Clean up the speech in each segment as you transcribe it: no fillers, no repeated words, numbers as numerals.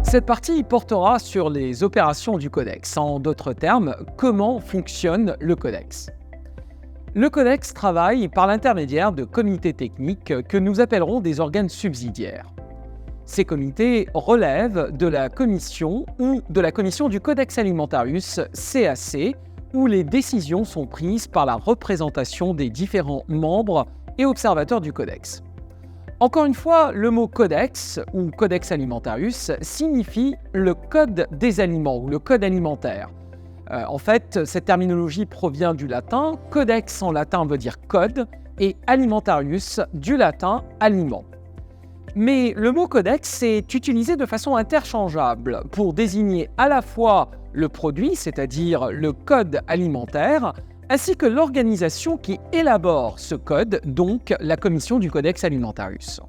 Cette partie portera sur les opérations du codex. En d'autres termes, comment fonctionne le codex. Le codex travaille par l'intermédiaire de comités techniques que nous appellerons des organes subsidiaires. Ces comités relèvent de la commission ou de la commission du Codex Alimentarius CAC, où les décisions sont prises par la représentation des différents membres et observateurs du codex. Encore une fois, le mot codex ou Codex Alimentarius signifie le code des aliments ou le code alimentaire. En fait, cette terminologie provient du latin. Codex en latin veut dire code et alimentarius du latin aliment. Mais le mot codex est utilisé de façon interchangeable pour désigner à la fois le produit, c'est-à-dire le code alimentaire, ainsi que l'organisation qui élabore ce code, donc la commission du Codex Alimentarius.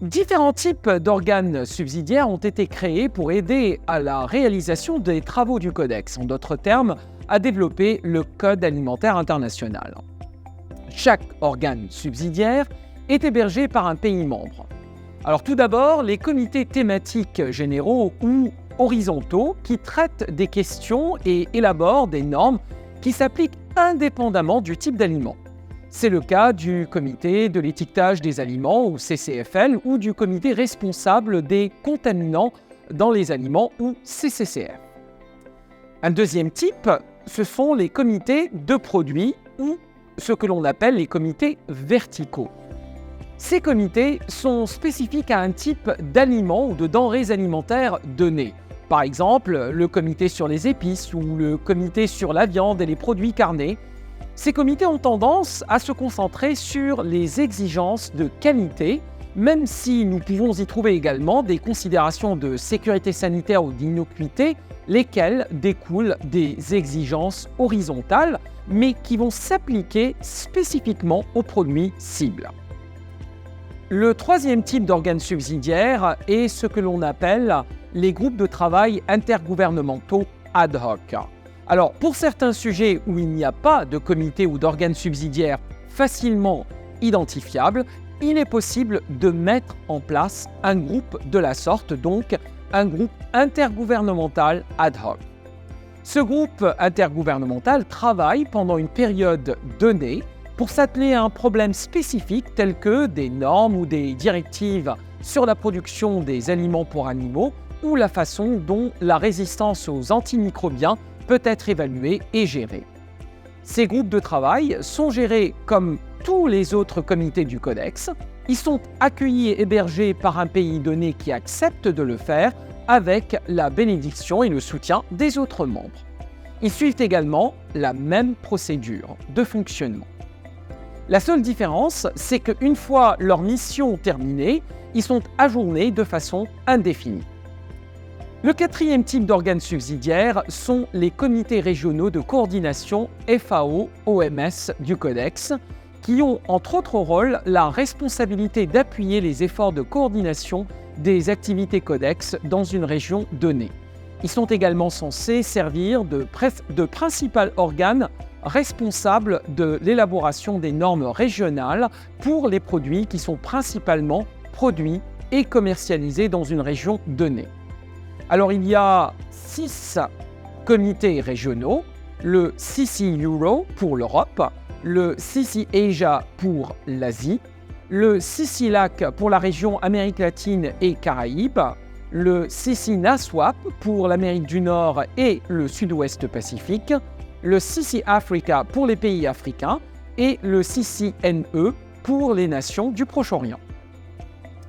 Différents types d'organes subsidiaires ont été créés pour aider à la réalisation des travaux du Codex, en d'autres termes, à développer le Code alimentaire international. Chaque organe subsidiaire est hébergé par un pays membre. Alors tout d'abord, les comités thématiques généraux ou horizontaux qui traitent des questions et élaborent des normes qui s'appliquent indépendamment du type d'aliment. C'est le cas du comité de l'étiquetage des aliments ou CCFL ou du comité responsable des contaminants dans les aliments ou CCCF. Un deuxième type, ce sont les comités de produits ou ce que l'on appelle les comités verticaux. Ces comités sont spécifiques à un type d'aliments ou de denrées alimentaires donné. Par exemple, le comité sur les épices ou le comité sur la viande et les produits carnés. Ces comités ont tendance à se concentrer sur les exigences de qualité, même si nous pouvons y trouver également des considérations de sécurité sanitaire ou d'innocuité, lesquelles découlent des exigences horizontales, mais qui vont s'appliquer spécifiquement aux produits cibles. Le troisième type d'organes subsidiaires est ce que l'on appelle les groupes de travail intergouvernementaux ad hoc. Alors, pour certains sujets où il n'y a pas de comité ou d'organes subsidiaires facilement identifiables, il est possible de mettre en place un groupe de la sorte, donc un groupe intergouvernemental ad hoc. Ce groupe intergouvernemental travaille pendant une période donnée pour s'atteler à un problème spécifique tel que des normes ou des directives sur la production des aliments pour animaux ou la façon dont la résistance aux antimicrobiens peut être évaluée et gérée. Ces groupes de travail sont gérés comme tous les autres comités du Codex. Ils sont accueillis et hébergés par un pays donné qui accepte de le faire avec la bénédiction et le soutien des autres membres. Ils suivent également la même procédure de fonctionnement. La seule différence, c'est qu'une fois leur mission terminée, ils sont ajournés de façon indéfinie. Le quatrième type d'organes subsidiaires sont les comités régionaux de coordination FAO-OMS du Codex, qui ont entre autres rôles la responsabilité d'appuyer les efforts de coordination des activités Codex dans une région donnée. Ils sont également censés servir de principal organe responsable de l'élaboration des normes régionales pour les produits qui sont principalement produits et commercialisés dans une région donnée. Alors il y a 6 comités régionaux, le CC Euro pour l'Europe, le CC Asia pour l'Asie, le CC LAC pour la région Amérique latine et Caraïbes, le CC NASWAP pour l'Amérique du Nord et le Sud-Ouest Pacifique, le CC Africa pour les pays africains et le CCNE pour les nations du Proche-Orient.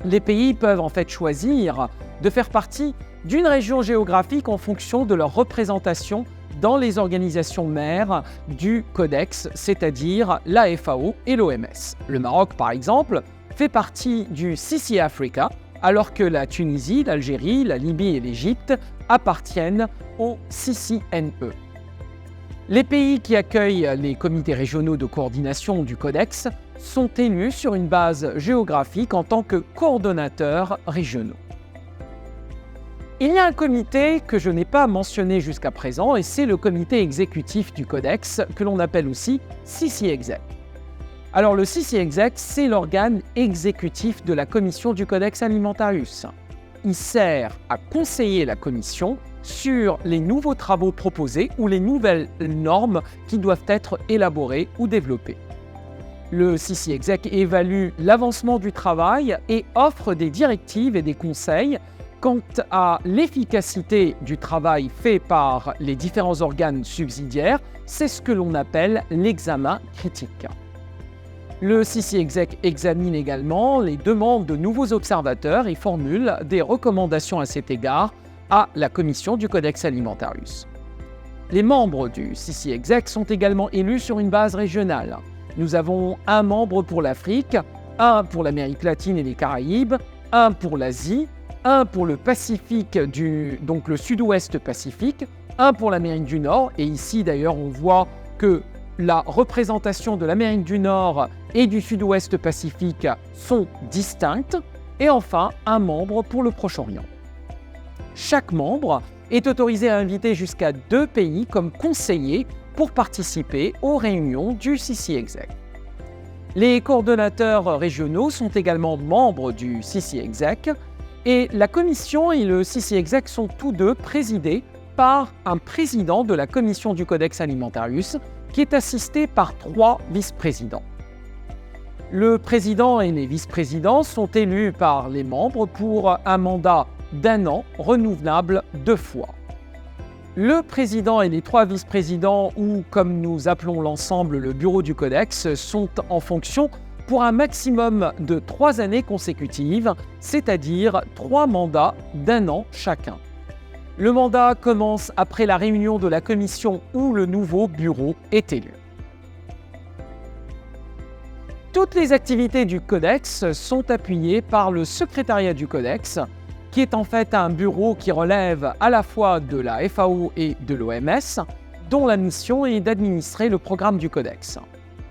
Les pays peuvent en fait choisir de faire partie d'une région géographique en fonction de leur représentation dans les organisations mères du Codex, c'est-à-dire la FAO et l'OMS. Le Maroc, par exemple, fait partie du CC Africa, alors que la Tunisie, l'Algérie, la Libye et l'Égypte appartiennent au CCNE. Les pays qui accueillent les comités régionaux de coordination du Codex sont élus sur une base géographique en tant que coordonnateurs régionaux. Il y a un comité que je n'ai pas mentionné jusqu'à présent et c'est le comité exécutif du Codex que l'on appelle aussi CC-Exec. Alors le CC-Exec, c'est l'organe exécutif de la commission du Codex Alimentarius. Il sert à conseiller la commission sur les nouveaux travaux proposés ou les nouvelles normes qui doivent être élaborées ou développées. Le CC-Exec évalue l'avancement du travail et offre des directives et des conseils quant à l'efficacité du travail fait par les différents organes subsidiaires. C'est ce que l'on appelle l'examen critique. Le CC-Exec examine également les demandes de nouveaux observateurs et formule des recommandations à cet égard à la commission du Codex Alimentarius. Les membres du CC-Exec sont également élus sur une base régionale. Nous avons un membre pour l'Afrique, un pour l'Amérique latine et les Caraïbes, un pour l'Asie, un pour le Pacifique, donc le Sud-Ouest Pacifique, un pour l'Amérique du Nord, et ici d'ailleurs on voit que la représentation de l'Amérique du Nord et du Sud-Ouest Pacifique sont distinctes, et enfin un membre pour le Proche-Orient. Chaque membre est autorisé à inviter jusqu'à 2 pays comme conseillers pour participer aux réunions du CC-Exec. Les coordonnateurs régionaux sont également membres du CC-Exec et la commission et le CC-Exec sont tous deux présidés par un président de la commission du Codex Alimentarius qui est assisté par 3 vice-présidents. Le président et les vice-présidents sont élus par les membres pour un mandat d'1 an renouvelable 2 fois. Le président et les 3 vice-présidents, ou comme nous appelons l'ensemble le bureau du Codex, sont en fonction pour un maximum de 3 années consécutives, c'est-à-dire 3 mandats d'1 an chacun. Le mandat commence après la réunion de la commission où le nouveau bureau est élu. Toutes les activités du Codex sont appuyées par le secrétariat du Codex, qui est en fait un bureau qui relève à la fois de la FAO et de l'OMS, dont la mission est d'administrer le programme du Codex.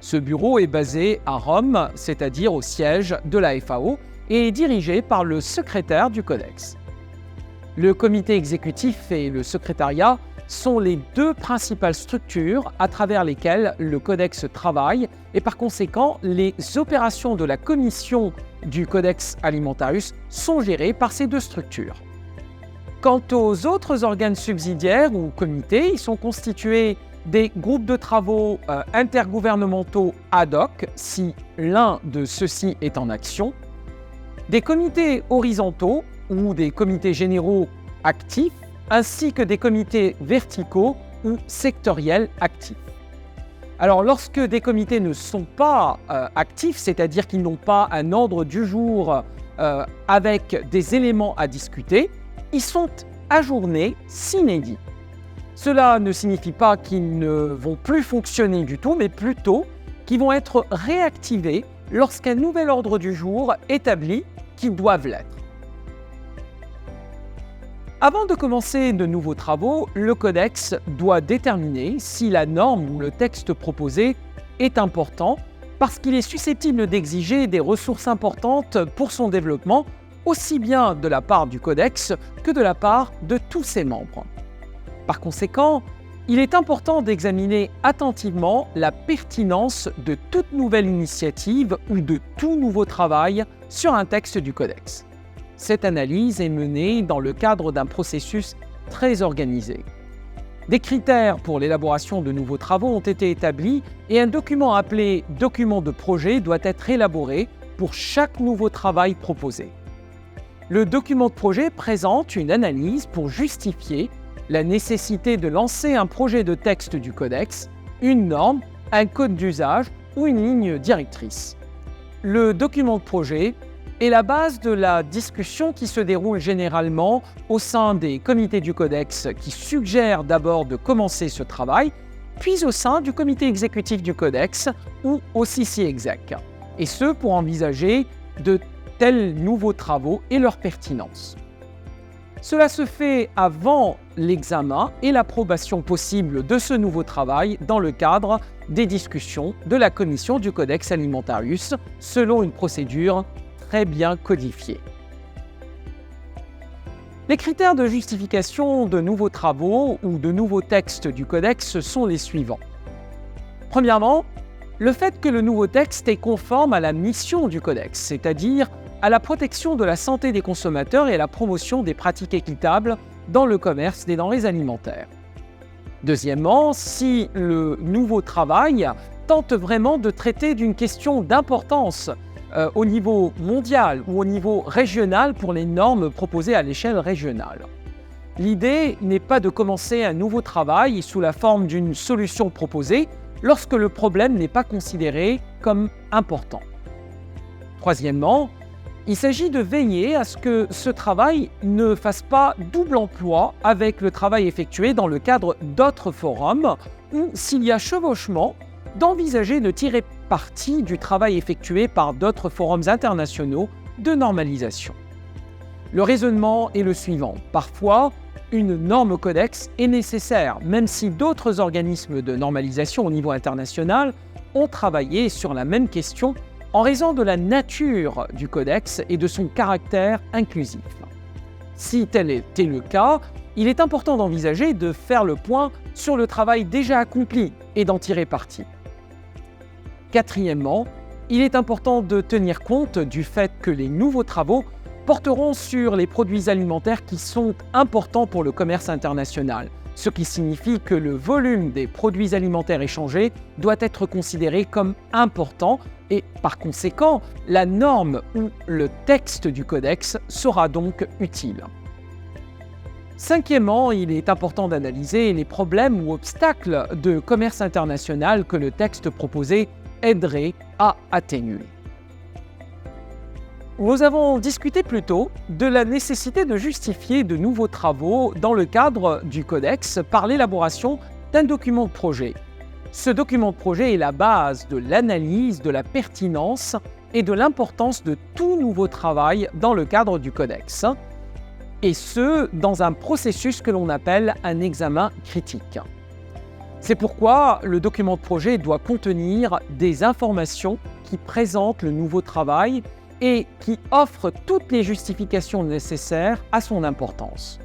Ce bureau est basé à Rome, c'est-à-dire au siège de la FAO, et est dirigé par le secrétaire du Codex. Le comité exécutif et le secrétariat sont les 2 principales structures à travers lesquelles le Codex travaille et par conséquent, les opérations de la commission du Codex Alimentarius sont gérées par ces 2 structures. Quant aux autres organes subsidiaires ou comités, ils sont constitués des groupes de travaux intergouvernementaux ad hoc, si l'un de ceux-ci est en action, des comités horizontaux ou des comités généraux actifs, ainsi que des comités verticaux ou sectoriels actifs. Alors, lorsque des comités ne sont pas actifs, c'est-à-dire qu'ils n'ont pas un ordre du jour avec des éléments à discuter, ils sont ajournés sine die. Cela ne signifie pas qu'ils ne vont plus fonctionner du tout, mais plutôt qu'ils vont être réactivés lorsqu'un nouvel ordre du jour établit qu'ils doivent l'être. Avant de commencer de nouveaux travaux, le Codex doit déterminer si la norme ou le texte proposé est important parce qu'il est susceptible d'exiger des ressources importantes pour son développement, aussi bien de la part du Codex que de la part de tous ses membres. Par conséquent, il est important d'examiner attentivement la pertinence de toute nouvelle initiative ou de tout nouveau travail sur un texte du Codex. Cette analyse est menée dans le cadre d'un processus très organisé. Des critères pour l'élaboration de nouveaux travaux ont été établis et un document appelé « document de projet » doit être élaboré pour chaque nouveau travail proposé. Le document de projet présente une analyse pour justifier la nécessité de lancer un projet de texte du Codex, une norme, un code d'usage ou une ligne directrice. Le document de projet est la base de la discussion qui se déroule généralement au sein des comités du Codex qui suggèrent d'abord de commencer ce travail, puis au sein du comité exécutif du Codex ou au CC Exec, et ce pour envisager de tels nouveaux travaux et leur pertinence. Cela se fait avant l'examen et l'approbation possible de ce nouveau travail dans le cadre des discussions de la commission du Codex Alimentarius selon une procédure très bien codifiée. Les critères de justification de nouveaux travaux ou de nouveaux textes du Codex sont les suivants. Premièrement, le fait que le nouveau texte est conforme à la mission du Codex, c'est-à-dire à la protection de la santé des consommateurs et à la promotion des pratiques équitables dans le commerce des denrées alimentaires. Deuxièmement, si le nouveau travail tente vraiment de traiter d'une question d'importance au niveau mondial ou au niveau régional pour les normes proposées à l'échelle régionale. L'idée n'est pas de commencer un nouveau travail sous la forme d'une solution proposée lorsque le problème n'est pas considéré comme important. Troisièmement, il s'agit de veiller à ce que ce travail ne fasse pas double emploi avec le travail effectué dans le cadre d'autres forums ou, s'il y a chevauchement, d'envisager de tirer parti du travail effectué par d'autres forums internationaux de normalisation. Le raisonnement est le suivant. Parfois, une norme codex est nécessaire, même si d'autres organismes de normalisation au niveau international ont travaillé sur la même question en raison de la nature du codex et de son caractère inclusif. Si tel était le cas, il est important d'envisager de faire le point sur le travail déjà accompli et d'en tirer parti. Quatrièmement, il est important de tenir compte du fait que les nouveaux travaux porteront sur les produits alimentaires qui sont importants pour le commerce international, ce qui signifie que le volume des produits alimentaires échangés doit être considéré comme important et par conséquent, la norme ou le texte du codex sera donc utile. Cinquièmement, il est important d'analyser les problèmes ou obstacles de commerce international que le texte proposé aiderait à atténuer. Nous avons discuté plus tôt de la nécessité de justifier de nouveaux travaux dans le cadre du codex par l'élaboration d'un document de projet. Ce document de projet est la base de l'analyse de la pertinence et de l'importance de tout nouveau travail dans le cadre du codex, et ce, dans un processus que l'on appelle un examen critique. C'est pourquoi le document de projet doit contenir des informations qui présentent le nouveau travail et qui offrent toutes les justifications nécessaires à son importance.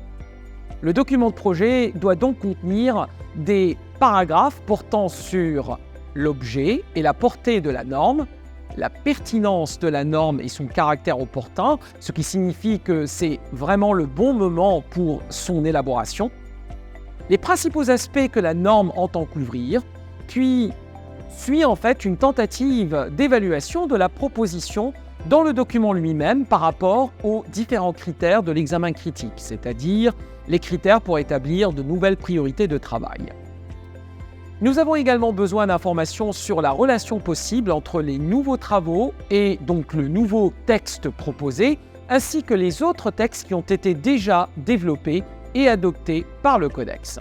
Le document de projet doit donc contenir des paragraphes portant sur l'objet et la portée de la norme, la pertinence de la norme et son caractère opportun, ce qui signifie que c'est vraiment le bon moment pour son élaboration, les principaux aspects que la norme entend couvrir, puis suit en fait une tentative d'évaluation de la proposition dans le document lui-même par rapport aux différents critères de l'examen critique, c'est-à-dire les critères pour établir de nouvelles priorités de travail. Nous avons également besoin d'informations sur la relation possible entre les nouveaux travaux et donc le nouveau texte proposé, ainsi que les autres textes qui ont été déjà développés et adoptés par le Codex.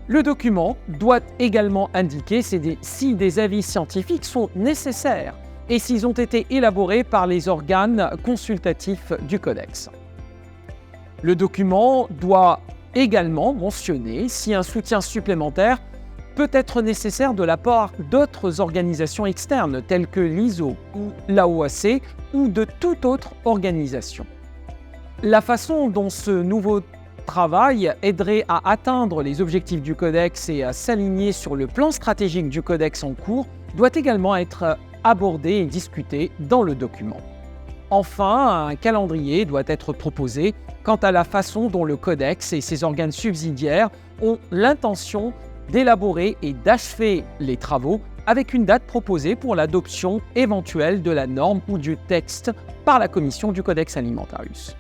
Le document doit également indiquer si des avis scientifiques sont nécessaires et s'ils ont été élaborés par les organes consultatifs du Codex. Le document doit également mentionner si un soutien supplémentaire peut être nécessaire de la part d'autres organisations externes telles que l'ISO ou l'AOAC ou de toute autre organisation. La façon dont ce nouveau travail aiderait à atteindre les objectifs du Codex et à s'aligner sur le plan stratégique du Codex en cours doit également être abordé et discuté dans le document. Enfin, un calendrier doit être proposé quant à la façon dont le Codex et ses organes subsidiaires ont l'intention d'élaborer et d'achever les travaux avec une date proposée pour l'adoption éventuelle de la norme ou du texte par la commission du Codex Alimentarius.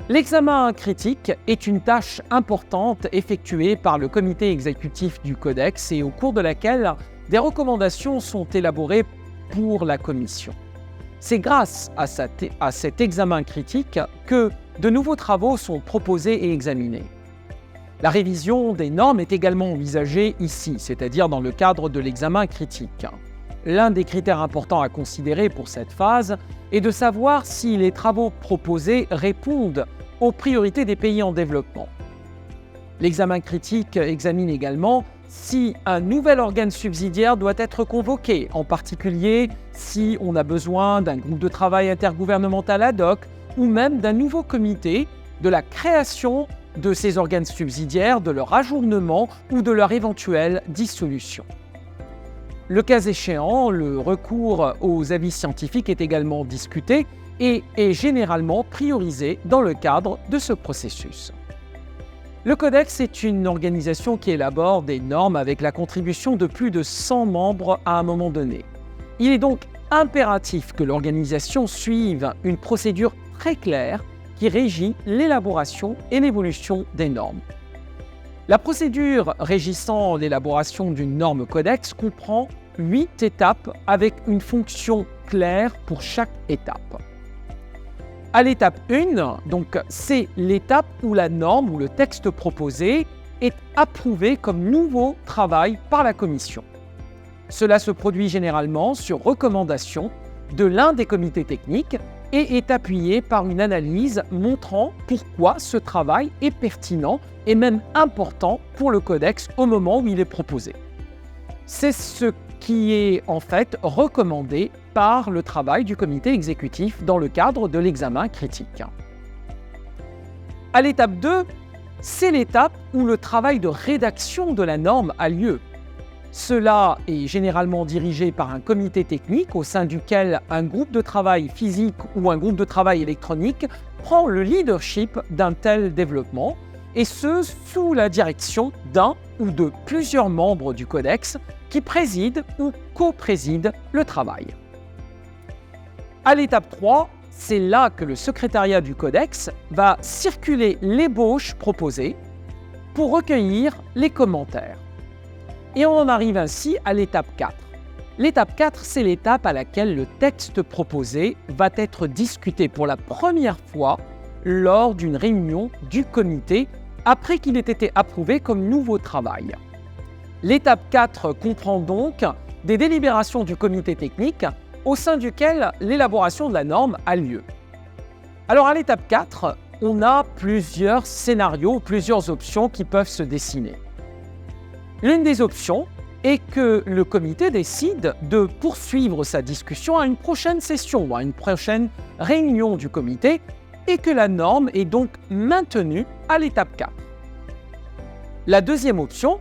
L'examen critique est une tâche importante effectuée par le comité exécutif du Codex et au cours de laquelle des recommandations sont élaborées pour la commission. C'est grâce à cet examen critique que de nouveaux travaux sont proposés et examinés. La révision des normes est également envisagée ici, c'est-à-dire dans le cadre de l'examen critique. L'un des critères importants à considérer pour cette phase est de savoir si les travaux proposés répondent aux priorités des pays en développement. L'examen critique examine également si un nouvel organe subsidiaire doit être convoqué, en particulier si on a besoin d'un groupe de travail intergouvernemental ad hoc ou même d'un nouveau comité, de la création de ces organes subsidiaires, de leur ajournement ou de leur éventuelle dissolution. Le cas échéant, le recours aux avis scientifiques est également discuté et est généralement priorisé dans le cadre de ce processus. Le Codex est une organisation qui élabore des normes avec la contribution de plus de 100 membres à un moment donné. Il est donc impératif que l'organisation suive une procédure très claire qui régit l'élaboration et l'évolution des normes. La procédure régissant l'élaboration d'une norme Codex comprend 8 étapes avec une fonction claire pour chaque étape. À l'étape 1, donc c'est l'étape où la norme ou le texte proposé est approuvé comme nouveau travail par la Commission. Cela se produit généralement sur recommandation de l'un des comités techniques et est appuyé par une analyse montrant pourquoi ce travail est pertinent et même important pour le Codex au moment où il est proposé. C'est ce qui est en fait recommandé par le travail du comité exécutif dans le cadre de l'examen critique. À l'étape 2, c'est l'étape où le travail de rédaction de la norme a lieu. Cela est généralement dirigé par un comité technique au sein duquel un groupe de travail physique ou un groupe de travail électronique prend le leadership d'un tel développement, et ce, sous la direction d'un ou de plusieurs membres du Codex qui président ou co-président le travail. À l'étape 3, c'est là que le secrétariat du Codex va circuler l'ébauche proposée pour recueillir les commentaires. Et on en arrive ainsi à l'étape 4. L'étape 4, c'est l'étape à laquelle le texte proposé va être discuté pour la première fois lors d'une réunion du comité après qu'il ait été approuvé comme nouveau travail. L'étape 4 comprend donc des délibérations du comité technique au sein duquel l'élaboration de la norme a lieu. Alors à l'étape 4, on a plusieurs scénarios, plusieurs options qui peuvent se dessiner. L'une des options est que le comité décide de poursuivre sa discussion à une prochaine session ou à une prochaine réunion du comité et que la norme est donc maintenue à l'étape 4. La deuxième option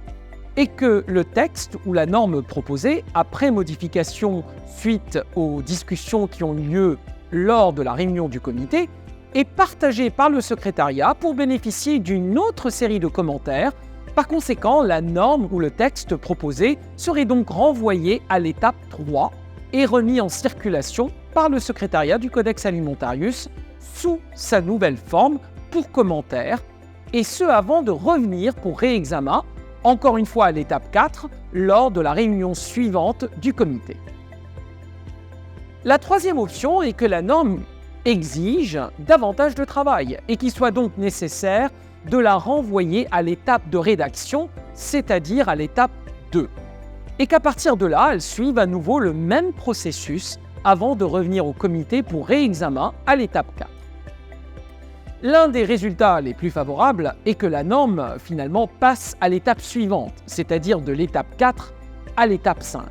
est que le texte ou la norme proposée, après modification suite aux discussions qui ont lieu lors de la réunion du comité, est partagée par le secrétariat pour bénéficier d'une autre série de commentaires. Par conséquent, la norme ou le texte proposé serait donc renvoyé à l'étape 3 et remis en circulation par le secrétariat du Codex Alimentarius sous sa nouvelle forme pour commentaires, et ce avant de revenir pour réexamen, encore une fois à l'étape 4, lors de la réunion suivante du comité. La troisième option est que la norme exige davantage de travail et qu'il soit donc nécessaire de la renvoyer à l'étape de rédaction, c'est-à-dire à l'étape 2. Et qu'à partir de là, elle suive à nouveau le même processus avant de revenir au comité pour réexamen à l'étape 4. L'un des résultats les plus favorables est que la norme finalement passe à l'étape suivante, c'est-à-dire de l'étape 4 à l'étape 5.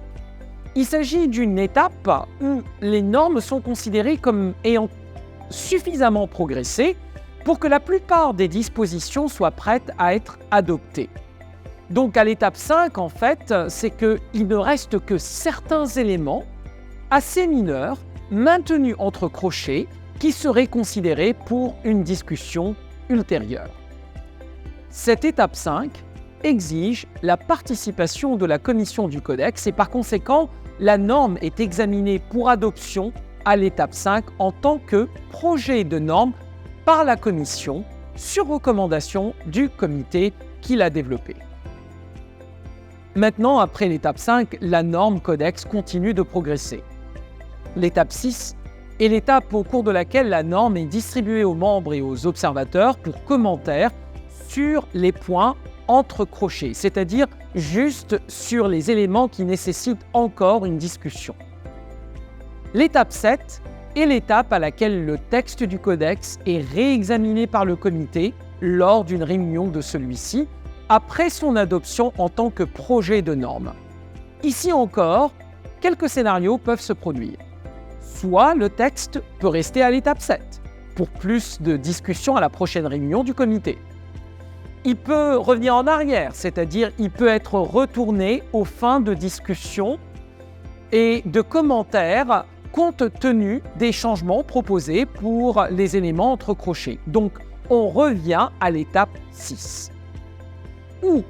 Il s'agit d'une étape où les normes sont considérées comme ayant suffisamment progressé pour que la plupart des dispositions soient prêtes à être adoptées. Donc à l'étape 5, en fait, c'est qu'il ne reste que certains éléments assez mineurs, maintenus entre crochets, qui seraient considérés pour une discussion ultérieure. Cette étape 5 exige la participation de la commission du Codex et par conséquent, la norme est examinée pour adoption à l'étape 5 en tant que projet de norme par la commission sur recommandation du comité qui l'a développé. Maintenant, après l'étape 5, la norme Codex continue de progresser. L'étape 6 est l'étape au cours de laquelle la norme est distribuée aux membres et aux observateurs pour commentaires sur les points entrecrochés, c'est-à-dire juste sur les éléments qui nécessitent encore une discussion. L'étape 7 est l'étape à laquelle le texte du codex est réexaminé par le comité lors d'une réunion de celui-ci, après son adoption en tant que projet de norme. Ici encore, quelques scénarios peuvent se produire. Soit le texte peut rester à l'étape 7, pour plus de discussions à la prochaine réunion du comité. Il peut revenir en arrière, c'est-à-dire il peut être retourné aux fins de discussion et de commentaires compte tenu des changements proposés pour les éléments entrecrochés. Donc, on revient à l'étape 6. Ou,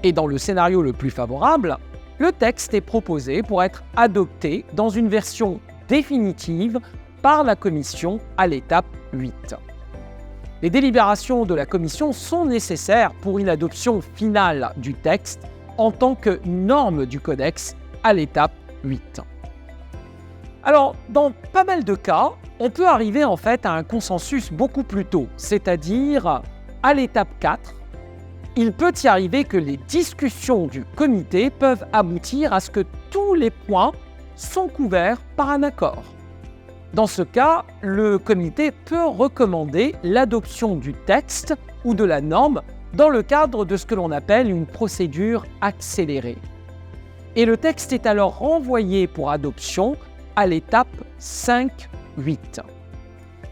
et dans le scénario le plus favorable, le texte est proposé pour être adopté dans une version définitive par la commission à l'étape 8. Les délibérations de la commission sont nécessaires pour une adoption finale du texte en tant que norme du codex à l'étape 8. Alors, dans pas mal de cas, on peut arriver en fait à un consensus beaucoup plus tôt, c'est-à-dire à l'étape 4, il peut y arriver que les discussions du comité peuvent aboutir à ce que tous les points sont couverts par un accord. Dans ce cas, le comité peut recommander l'adoption du texte ou de la norme dans le cadre de ce que l'on appelle une procédure accélérée. Et le texte est alors renvoyé pour adoption à l'étape 5-8.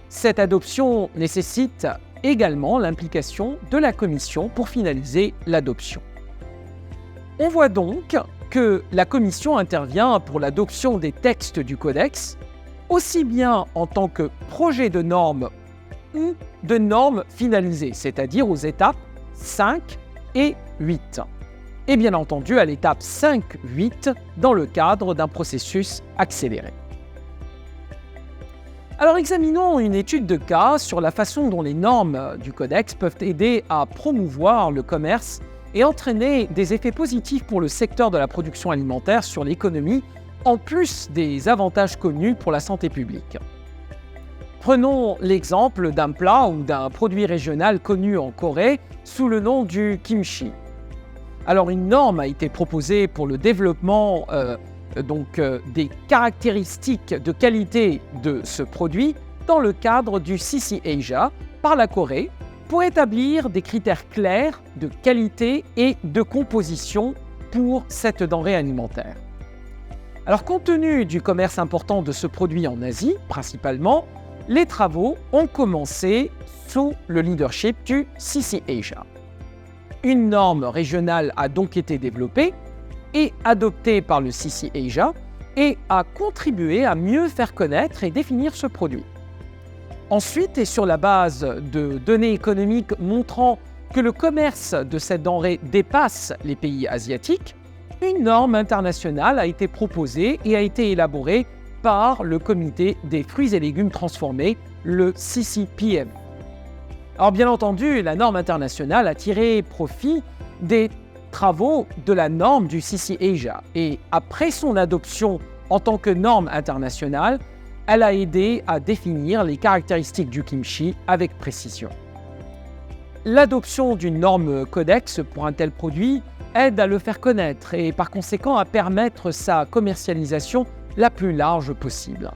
Cette adoption nécessite également l'implication de la commission pour finaliser l'adoption. On voit donc que la commission intervient pour l'adoption des textes du codex, aussi bien en tant que projet de norme ou de normes finalisées, c'est-à-dire aux étapes 5 et 8. Et bien entendu à l'étape 5-8 dans le cadre d'un processus accéléré. Alors examinons une étude de cas sur la façon dont les normes du codex peuvent aider à promouvoir le commerce et entraîner des effets positifs pour le secteur de la production alimentaire sur l'économie, en plus des avantages connus pour la santé publique. Prenons l'exemple d'un plat ou d'un produit régional connu en Corée sous le nom du kimchi. Alors une norme a été proposée pour le développement des caractéristiques de qualité de ce produit dans le cadre du CC Asia par la Corée pour établir des critères clairs de qualité et de composition pour cette denrée alimentaire. Alors compte tenu du commerce important de ce produit en Asie principalement, les travaux ont commencé sous le leadership du CC Asia. Une norme régionale a donc été développée et adoptée par le CC Asia et a contribué à mieux faire connaître et définir ce produit. Ensuite, et sur la base de données économiques montrant que le commerce de cette denrée dépasse les pays asiatiques, une norme internationale a été proposée et a été élaborée par le Comité des fruits et légumes transformés, le CCPM. Alors bien entendu, la norme internationale a tiré profit des travaux de la norme du CC Asia et après son adoption en tant que norme internationale, elle a aidé à définir les caractéristiques du kimchi avec précision. L'adoption d'une norme codex pour un tel produit aide à le faire connaître et par conséquent à permettre sa commercialisation la plus large possible.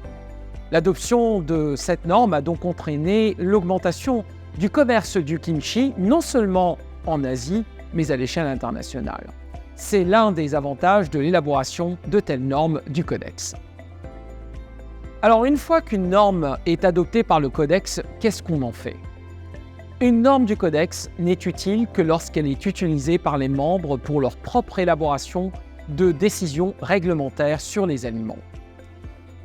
L'adoption de cette norme a donc entraîné l'augmentation du commerce du kimchi, non seulement en Asie, mais à l'échelle internationale. C'est l'un des avantages de l'élaboration de telles normes du codex. Alors, une fois qu'une norme est adoptée par le codex, qu'est-ce qu'on en fait ? Une norme du codex n'est utile que lorsqu'elle est utilisée par les membres pour leur propre élaboration de décisions réglementaires sur les aliments.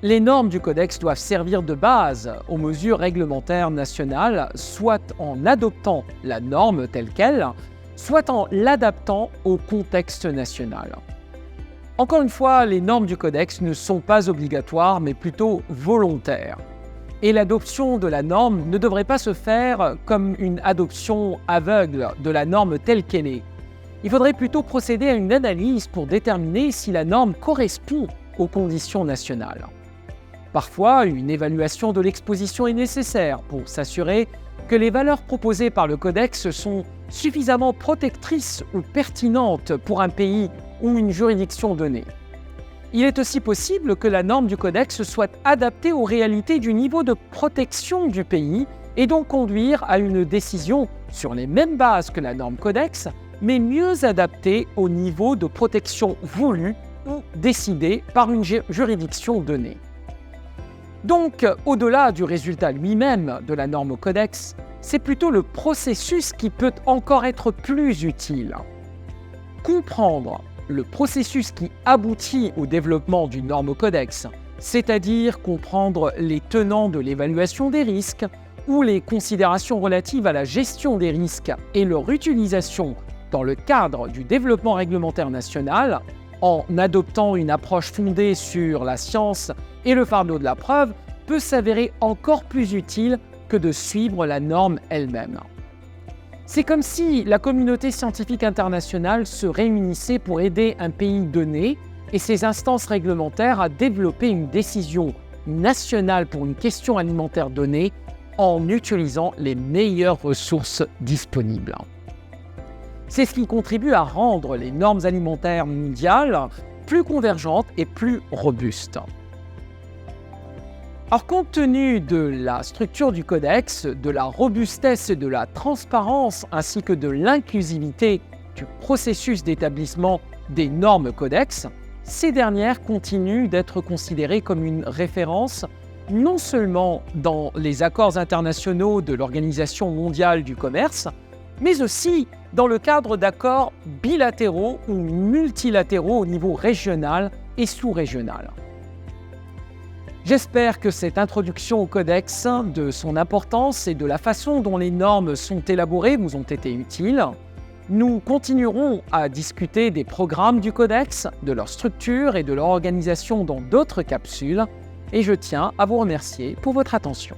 Les normes du codex doivent servir de base aux mesures réglementaires nationales, soit en adoptant la norme telle qu'elle, soit en l'adaptant au contexte national. Encore une fois, les normes du codex ne sont pas obligatoires, mais plutôt volontaires. Et l'adoption de la norme ne devrait pas se faire comme une adoption aveugle de la norme telle qu'elle est. Il faudrait plutôt procéder à une analyse pour déterminer si la norme correspond aux conditions nationales. Parfois, une évaluation de l'exposition est nécessaire pour s'assurer que les valeurs proposées par le codex sont suffisamment protectrices ou pertinentes pour un pays ou une juridiction donnée. Il est aussi possible que la norme du codex soit adaptée aux réalités du niveau de protection du pays et donc conduire à une décision sur les mêmes bases que la norme codex, mais mieux adaptée au niveau de protection voulu ou décidé par une juridiction donnée. Donc, au-delà du résultat lui-même de la norme codex, c'est plutôt le processus qui peut encore être plus utile. Comprendre le processus qui aboutit au développement d'une norme codex, c'est-à-dire comprendre les tenants de l'évaluation des risques ou les considérations relatives à la gestion des risques et leur utilisation dans le cadre du développement réglementaire national, en adoptant une approche fondée sur la science et le fardeau de la preuve, peut s'avérer encore plus utile que de suivre la norme elle-même. C'est comme si la communauté scientifique internationale se réunissait pour aider un pays donné et ses instances réglementaires à développer une décision nationale pour une question alimentaire donnée en utilisant les meilleures ressources disponibles. C'est ce qui contribue à rendre les normes alimentaires mondiales plus convergentes et plus robustes. Alors, compte tenu de la structure du codex, de la robustesse et de la transparence, ainsi que de l'inclusivité du processus d'établissement des normes codex, ces dernières continuent d'être considérées comme une référence non seulement dans les accords internationaux de l'Organisation mondiale du commerce, mais aussi dans le cadre d'accords bilatéraux ou multilatéraux au niveau régional et sous-régional. J'espère que cette introduction au codex, de son importance et de la façon dont les normes sont élaborées vous ont été utiles. Nous continuerons à discuter des programmes du codex, de leur structure et de leur organisation dans d'autres capsules, et je tiens à vous remercier pour votre attention.